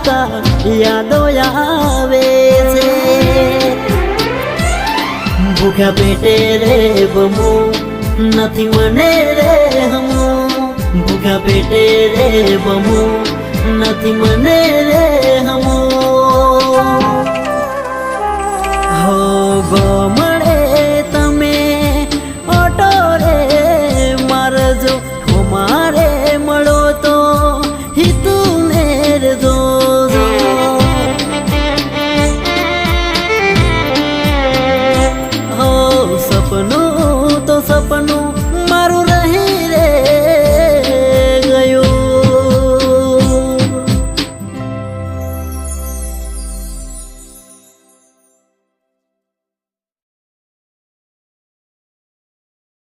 આવતા યાદો આવે છે ભૂખ્યા પેટે રે બમો નથી મને રે હમો ભૂખ્યા પેટે રે બમો નથી મને રે હમો હો ગમ